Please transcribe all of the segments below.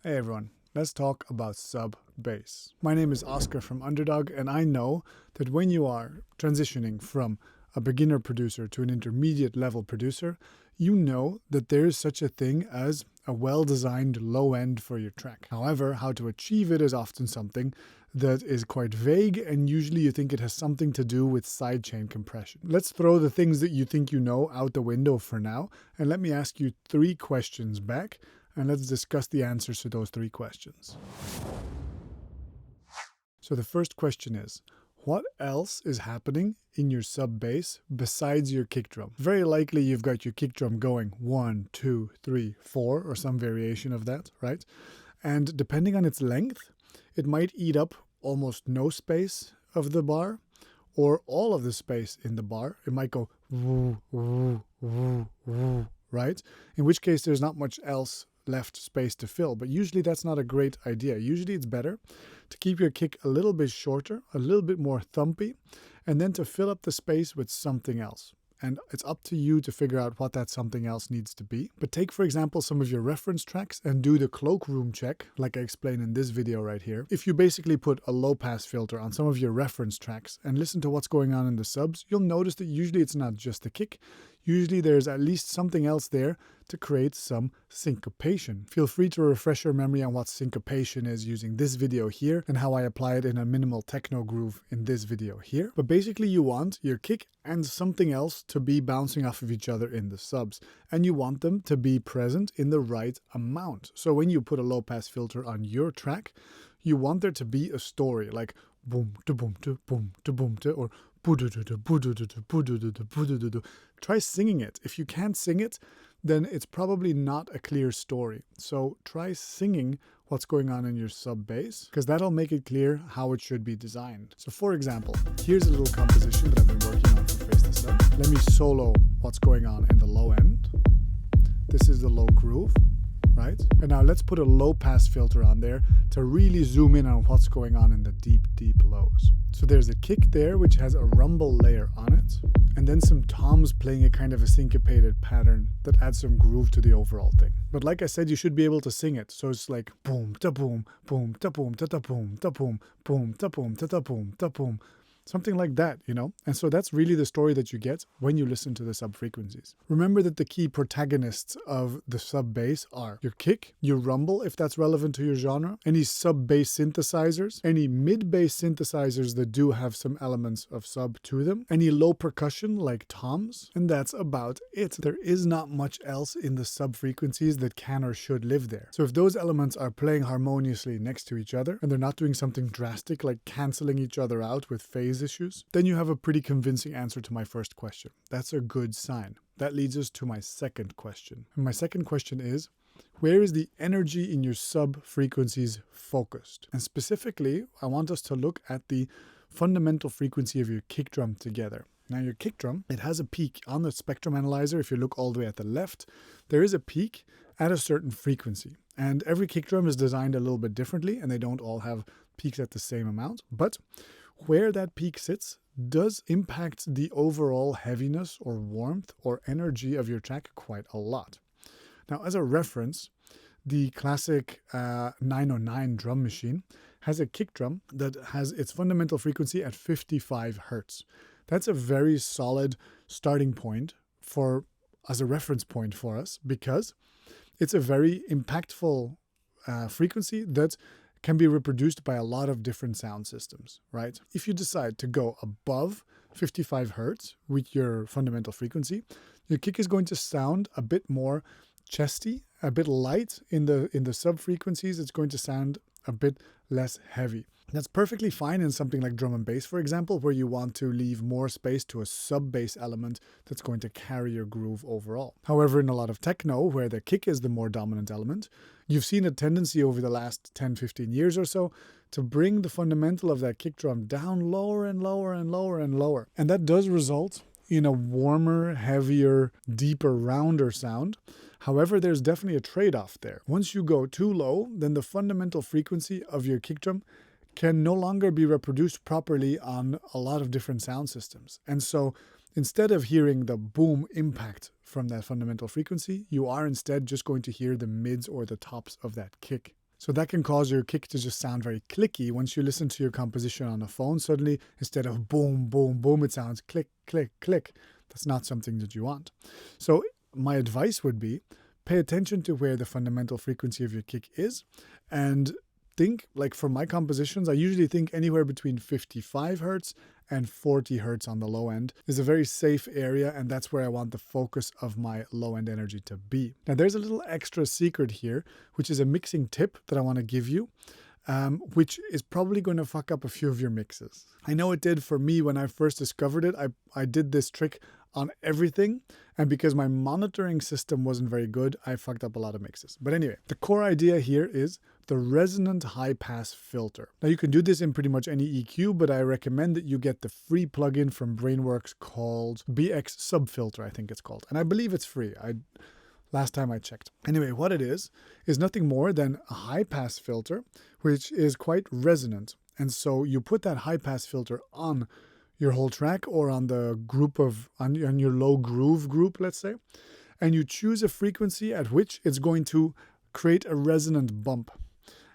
Hey everyone, let's talk about sub bass. My name is Oscar from Underdog, and I know that when you are transitioning from a beginner producer to an intermediate level producer, you know that there is such a thing as a well-designed low end for your track. However, how to achieve it is often something that is quite vague, and usually you think it has something to do with sidechain compression. Let's throw the things that you think you know out the window for now, and let me ask you 3 questions back, and let's discuss the answers to those 3 questions. So the first question is, what else is happening in your sub bass besides your kick drum? Very likely you've got your kick drum going 1, 2, 3, 4, or some variation of that, right? And depending on its length, it might eat up almost no space of the bar or all of the space in the bar. It might go woo, woo, woo, woo, right? In which case there's not much else left space to fill, but usually that's not a great idea. Usually it's better to keep your kick a little bit shorter, a little bit more thumpy, and then to fill up the space with something else. And it's up to you to figure out what that something else needs to be. But take, for example, some of your reference tracks and do the cloakroom check, like I explained in this video right here. If you basically put a low pass filter on some of your reference tracks and listen to what's going on in the subs, you'll notice that usually it's not just the kick. Usually there's at least something else there to create some syncopation. Feel free to refresh your memory on what syncopation is using this video here and how I apply it in a minimal techno groove in this video here. But basically you want your kick and something else to be bouncing off of each other in the subs, and you want them to be present in the right amount. So when you put a low pass filter on your track, you want there to be a story like boom to boom to boom to boom to, or try singing it. If you can't sing it, then it's probably not a clear story. So try singing what's going on in your sub bass, because that'll make it clear how it should be designed. So for example, here's a little composition that I've been working on for Face the Sub. Let me solo what's going on in the low end. This is the low groove, right? And now let's put a low pass filter on there to really zoom in on what's going on in the deep, deep lows. So there's a kick there which has a rumble layer on it, and then some toms playing a kind of a syncopated pattern that adds some groove to the overall thing. But like I said, you should be able to sing it. So it's like boom ta boom, boom ta boom ta ta boom ta boom, boom ta boom ta ta boom ta boom. Something like that, you know? And so that's really the story that you get when you listen to the sub frequencies. Remember that the key protagonists of the sub bass are your kick, your rumble, if that's relevant to your genre, any sub bass synthesizers, any mid bass synthesizers that do have some elements of sub to them, any low percussion like toms, and that's about it. There is not much else in the sub frequencies that can or should live there. So if those elements are playing harmoniously next to each other and they're not doing something drastic like canceling each other out with phase issues, then you have a pretty convincing answer to my first question. That's a good sign. That leads us to my second question. And my second question is, where is the energy in your sub frequencies focused? And specifically, I want us to look at the fundamental frequency of your kick drum together. Now your kick drum, it has a peak on the spectrum analyzer. If you look all the way at the left, there is a peak at a certain frequency. And every kick drum is designed a little bit differently, and they don't all have peaks at the same amount. But where that peak sits does impact the overall heaviness or warmth or energy of your track quite a lot. Now, as a reference, the classic 909 drum machine has a kick drum that has its fundamental frequency at 55 hertz. That's a very solid starting point as a reference point for us, because it's a very impactful frequency that can be reproduced by a lot of different sound systems, right? If you decide to go above 55 hertz with your fundamental frequency, your kick is going to sound a bit more chesty, a bit light in the sub frequencies. It's going to sound a bit less heavy. That's perfectly fine in something like drum and bass, for example, where you want to leave more space to a sub bass element that's going to carry your groove overall. However, in a lot of techno, where the kick is the more dominant element, you've seen a tendency over the last 10-15 years or so to bring the fundamental of that kick drum down lower and lower and lower and lower. And that does result in a warmer, heavier, deeper, rounder sound. However, there's definitely a trade-off there. Once you go too low, then the fundamental frequency of your kick drum can no longer be reproduced properly on a lot of different sound systems. And so instead of hearing the boom impact from that fundamental frequency, you are instead just going to hear the mids or the tops of that kick. So that can cause your kick to just sound very clicky. Once you listen to your composition on a phone, suddenly instead of boom, boom, boom, it sounds click, click, click. That's not something that you want. So my advice would be pay attention to where the fundamental frequency of your kick is, and think, like for my compositions, I usually think anywhere between 55 hertz and 40 hertz on the low end is a very safe area, and that's where I want the focus of my low end energy to be. Now there's a little extra secret here, which is a mixing tip that I want to give you, which is probably going to fuck up a few of your mixes. I know it did for me when I first discovered it. I did this trick on everything, and because my monitoring system wasn't very good, I fucked up a lot of mixes. But anyway, the core idea here is the resonant high pass filter. Now you can do this in pretty much any EQ, but I recommend that you get the free plugin from Brainworks called BX Subfilter, I think it's called. And I believe it's free. Last time I checked. Anyway, what it is nothing more than a high pass filter, which is quite resonant. And so you put that high pass filter on your whole track or on the group on your low groove group, let's say, and you choose a frequency at which it's going to create a resonant bump.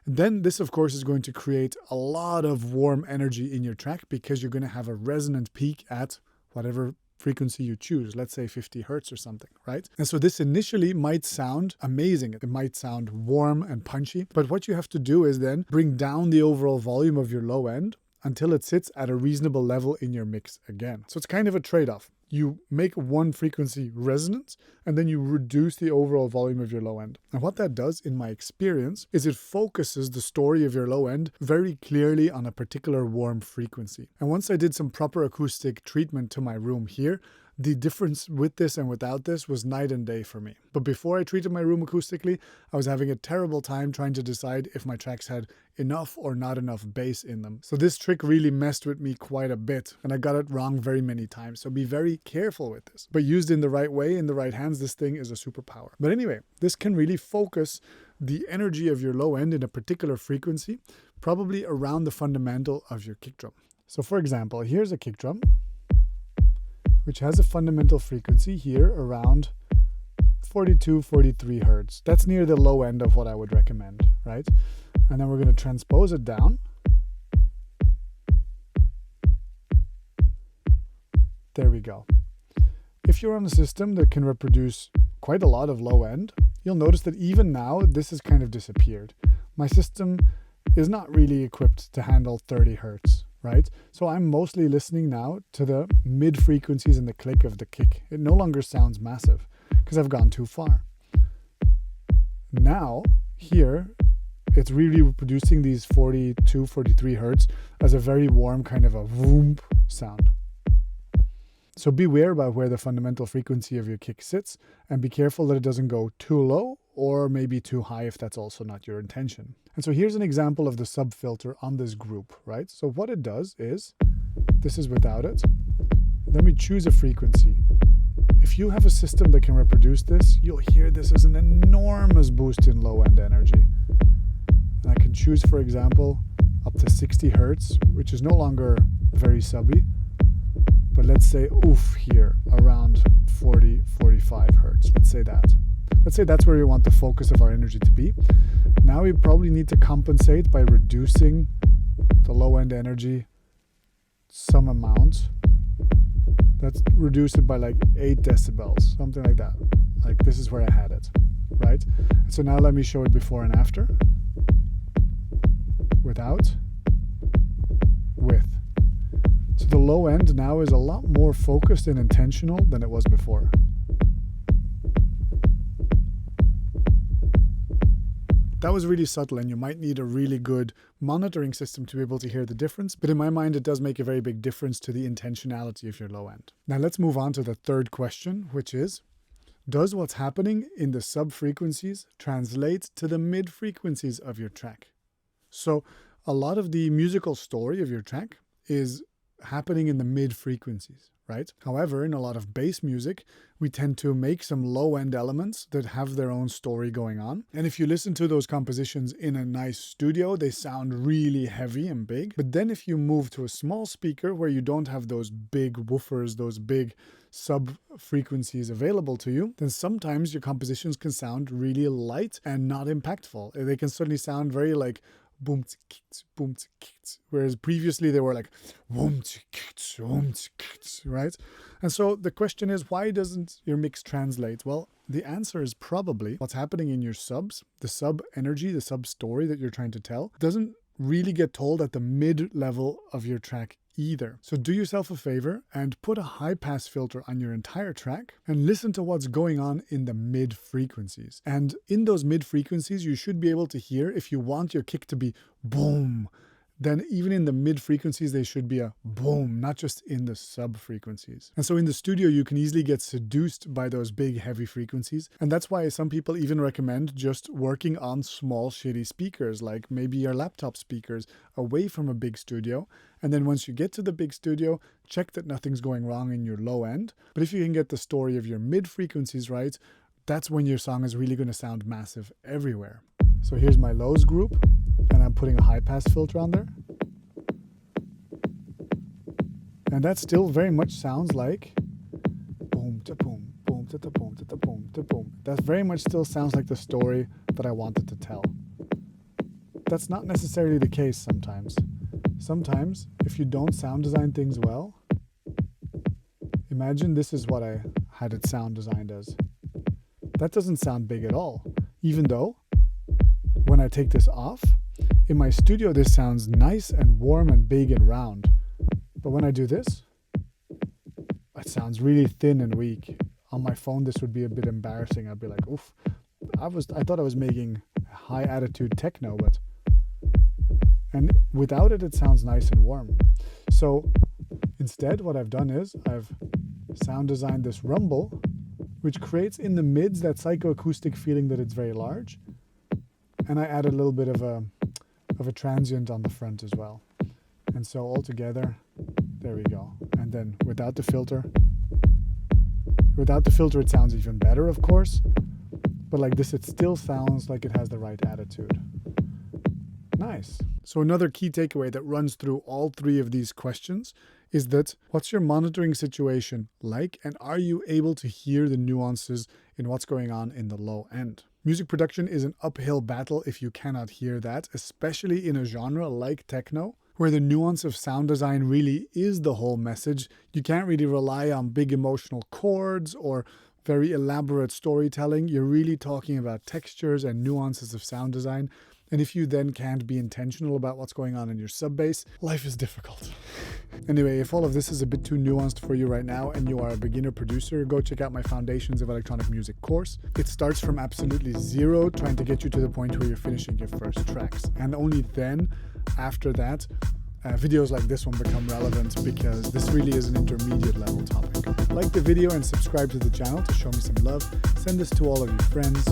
Then this, of course, is going to create a lot of warm energy in your track because you're going to have a resonant peak at whatever frequency you choose, let's say 50 hertz or something, right? And so this initially might sound amazing. It might sound warm and punchy, but what you have to do is then bring down the overall volume of your low end until it sits at a reasonable level in your mix again. So it's kind of a trade-off. You make one frequency resonant, and then you reduce the overall volume of your low end. And what that does, in my experience, is it focuses the story of your low end very clearly on a particular warm frequency. And once I did some proper acoustic treatment to my room here, the difference with this and without this was night and day for me. But before I treated my room acoustically, I was having a terrible time trying to decide if my tracks had enough or not enough bass in them. So this trick really messed with me quite a bit, and I got it wrong very many times. So be very careful with this. But used in the right way, in the right hands, this thing is a superpower. But anyway, this can really focus the energy of your low end in a particular frequency, probably around the fundamental of your kick drum. So for example, here's a kick drum which has a fundamental frequency here around 42, 43 hertz. That's near the low end of what I would recommend, right? And then we're going to transpose it down. There we go. If you're on a system that can reproduce quite a lot of low end, you'll notice that even now this has kind of disappeared. My system is not really equipped to handle 30 hertz. Right? So I'm mostly listening now to the mid frequencies and the click of the kick. It no longer sounds massive because I've gone too far. Now, here, it's really reproducing these 42, 43 hertz as a very warm kind of a whoomp sound. So beware about where the fundamental frequency of your kick sits, and be careful that it doesn't go too low or maybe too high if that's also not your intention. And so here's an example of the subfilter on this group, right? So what it does is, this is without it. Then we choose a frequency. If you have a system that can reproduce this, you'll hear this as an enormous boost in low end energy. And I can choose, for example, up to 60 hertz, which is no longer very subby. But let's say oof here, around 40, 45 hertz. Let's say that. Let's say that's where we want the focus of our energy to be. Now we probably need to compensate by reducing the low end energy some amount. Let's reduce it by like 8 decibels, something like that. Like this is where I had it, right? So now let me show it before and after. Without, with. So the low end now is a lot more focused and intentional than it was before. That was really subtle, and you might need a really good monitoring system to be able to hear the difference. But in my mind, it does make a very big difference to the intentionality of your low end. Now let's move on to the third question, which is, does what's happening in the sub-frequencies translate to the mid-frequencies of your track? So a lot of the musical story of your track is happening in the mid-frequencies, right? However, in a lot of bass music, we tend to make some low-end elements that have their own story going on. And if you listen to those compositions in a nice studio, they sound really heavy and big. But then if you move to a small speaker where you don't have those big woofers, those big sub-frequencies available to you, then sometimes your compositions can sound really light and not impactful. They can suddenly sound very like boom, boom, whereas previously they were like boom, right? And so the question is, why doesn't your mix translate? Well, the answer is probably what's happening in your subs, the sub energy, the sub story that you're trying to tell, doesn't really get told at the mid level of your track either. So do yourself a favor and put a high pass filter on your entire track and listen to what's going on in the mid frequencies. And in those mid frequencies, you should be able to hear, if you want your kick to be boom, then even in the mid frequencies, they should be a boom, not just in the sub frequencies. And so in the studio, you can easily get seduced by those big heavy frequencies. And that's why some people even recommend just working on small shitty speakers, like maybe your laptop speakers, away from a big studio. And then once you get to the big studio, check that nothing's going wrong in your low end. But if you can get the story of your mid frequencies right, that's when your song is really going to sound massive everywhere. So here's my lows group, and I'm putting a high pass filter on there. And that still very much sounds like boom to boom, boom to boom to boom to boom. That very much still sounds like the story that I wanted to tell. That's not necessarily the case sometimes. Sometimes, if you don't sound design things well, imagine this is what I had it sound designed as. That doesn't sound big at all, even though when I take this off, in my studio this sounds nice and warm and big and round. But when I do this, it sounds really thin and weak. On my phone this would be a bit embarrassing. I'd be like, oof, I thought I was making high attitude techno, but and without it, it sounds nice and warm. So instead, what I've done is I've sound designed this rumble, which creates in the mids that psychoacoustic feeling that it's very large. And I add a little bit of a transient on the front as well. And so all together, there we go. And then without the filter it sounds even better, of course. But like this, it still sounds like it has the right attitude. Nice. So another key takeaway that runs through all three of these questions is that what's your monitoring situation like, and are you able to hear the nuances in what's going on in the low end? Music production is an uphill battle if you cannot hear that, especially in a genre like techno, where the nuance of sound design really is the whole message. You can't really rely on big emotional chords or very elaborate storytelling. You're really talking about textures and nuances of sound design. And if you then can't be intentional about what's going on in your sub bass, life is difficult. Anyway, if all of this is a bit too nuanced for you right now and you are a beginner producer, go check out my Foundations of Electronic Music course. It starts from absolutely zero, trying to get you to the point where you're finishing your first tracks. And only then, after that, videos like this one become relevant, because this really is an intermediate level topic. Like the video and subscribe to the channel to show me some love. Send this to all of your friends.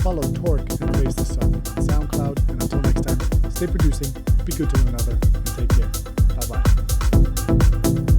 Follow Torque and Praise the Sun on SoundCloud. And until next time, stay producing, be good to one another, and take care. Bye-bye.